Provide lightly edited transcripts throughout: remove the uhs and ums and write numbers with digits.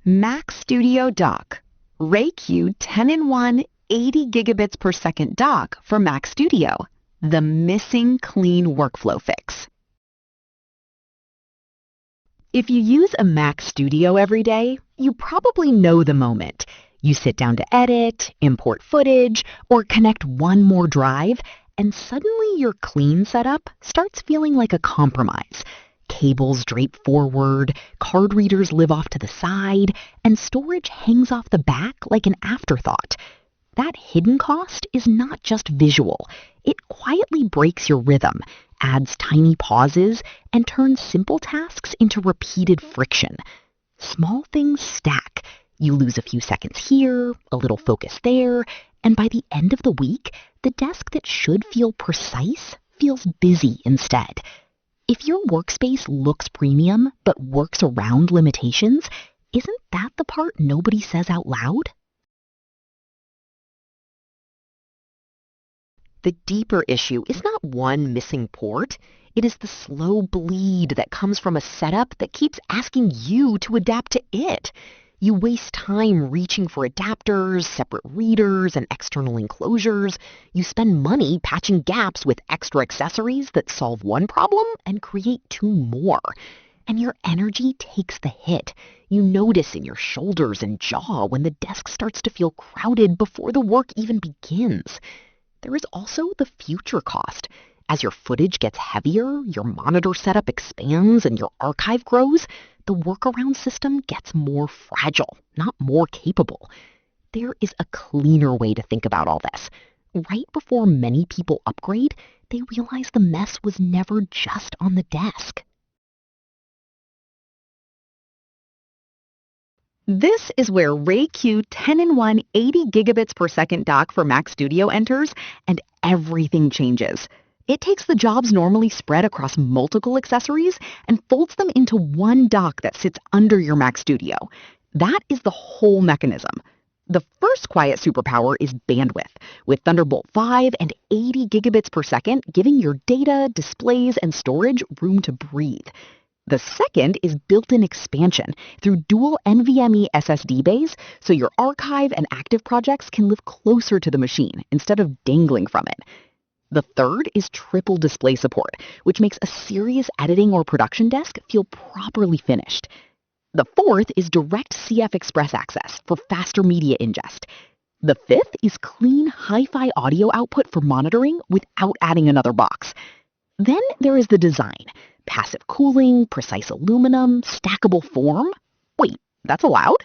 Mac Studio Dock RayCue 10-in-1 80 gigabits per second dock for Mac Studio, the missing clean workflow fix. If you use a Mac Studio every day, you probably know the moment. You sit down to edit, import footage, or connect one more drive, and suddenly your clean setup starts feeling like a compromise. Cables drape forward, card readers live off to the side, and storage hangs off the back like an afterthought. That hidden cost is not just visual. It quietly breaks your rhythm, adds tiny pauses, and turns simple tasks into repeated friction. Small things stack. You lose a few seconds here, a little focus there, and by the end of the week, the desk that should feel precise feels busy instead. If your workspace looks premium but works around limitations, isn't that the part nobody says out loud? The deeper issue is not one missing port. It is the slow bleed that comes from a setup that keeps asking you to adapt to it. You waste time reaching for adapters, separate readers, and external enclosures. You spend money patching gaps with extra accessories that solve one problem and create two more. And your energy takes the hit. You notice in your shoulders and jaw when the desk starts to feel crowded before the work even begins. There is also the future cost. As your footage gets heavier, your monitor setup expands, and your archive grows, the workaround system gets more fragile, not more capable. There is a cleaner way to think about all this. Right before many people upgrade, they realize the mess was never just on the desk. This is where RayCue 10-in-1 80 gigabits per second dock for Mac Studio enters, and everything changes. It takes the jobs normally spread across multiple accessories and folds them into one dock that sits under your Mac Studio. That is the whole mechanism. The first quiet superpower is bandwidth, with Thunderbolt 5 and 80 gigabits per second giving your data, displays, and storage room to breathe. The second is built-in expansion through dual NVMe SSD bays, so your archive and active projects can live closer to the machine instead of dangling from it. The third is triple display support, which makes a serious editing or production desk feel properly finished. The fourth is direct CF Express access for faster media ingest. The fifth is clean hi-fi audio output for monitoring without adding another box. Then there is the design. Passive cooling, precise aluminum, stackable form. Wait, that's allowed?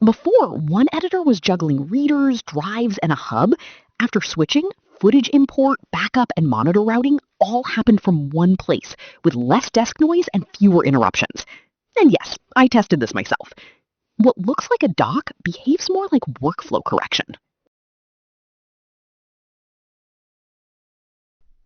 Before, one editor was juggling readers, drives, and a hub. After switching, footage import, backup, and monitor routing all happened from one place, with less desk noise and fewer interruptions. And yes, I tested this myself. What looks like a dock behaves more like workflow correction.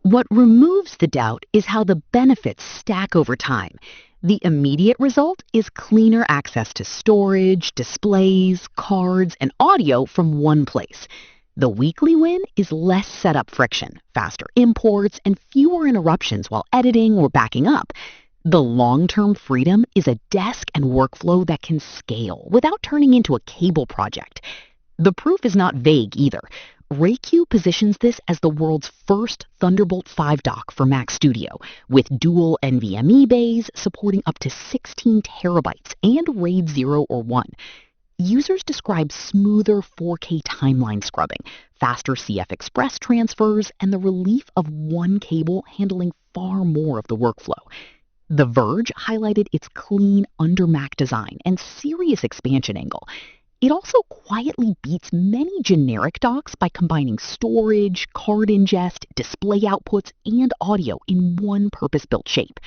What removes the doubt is how the benefits stack over time. The immediate result is cleaner access to storage, displays, cards, and audio from one place. The weekly win is less setup friction, faster imports, and fewer interruptions while editing or backing up. The long-term freedom is a desk and workflow that can scale without turning into a cable project. The proof is not vague either. RayCue positions this as the world's first Thunderbolt 5 dock for Mac Studio, with dual NVMe bays supporting up to 16 terabytes and RAID 0 or 1. Users describe smoother 4K timeline scrubbing, faster CF Express transfers, and the relief of one cable handling far more of the workflow. The Verge highlighted its clean under-Mac design and serious expansion angle. It also quietly beats many generic docks by combining storage, card ingest, display outputs, and audio in one purpose-built shape.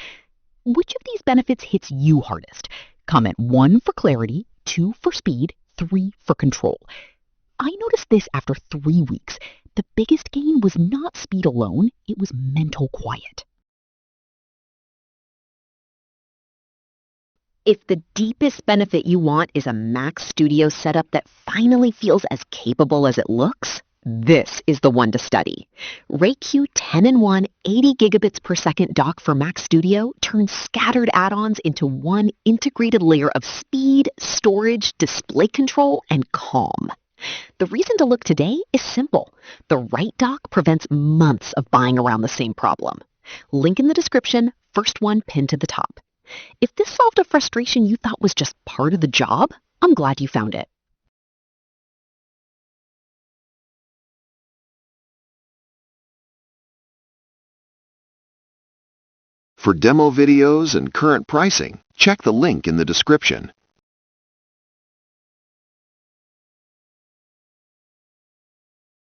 Which of these benefits hits you hardest? Comment 1 for clarity, 2 for speed, 3 for control. I noticed this after 3 weeks. The biggest gain was not speed alone, it was mental quiet. If the deepest benefit you want is a Mac Studio setup that finally feels as capable as it looks, This is the one to study. RayCue 10-in-1 80 gigabits per second dock for Mac Studio turns scattered add-ons into one integrated layer of speed, storage, display control, and calm. The reason to look today is simple. The right dock prevents months of buying around the same problem. Link in the description, first one pinned to the top. If this solved a frustration you thought was just part of the job, I'm glad you found it. For demo videos and current pricing, check the link in the description.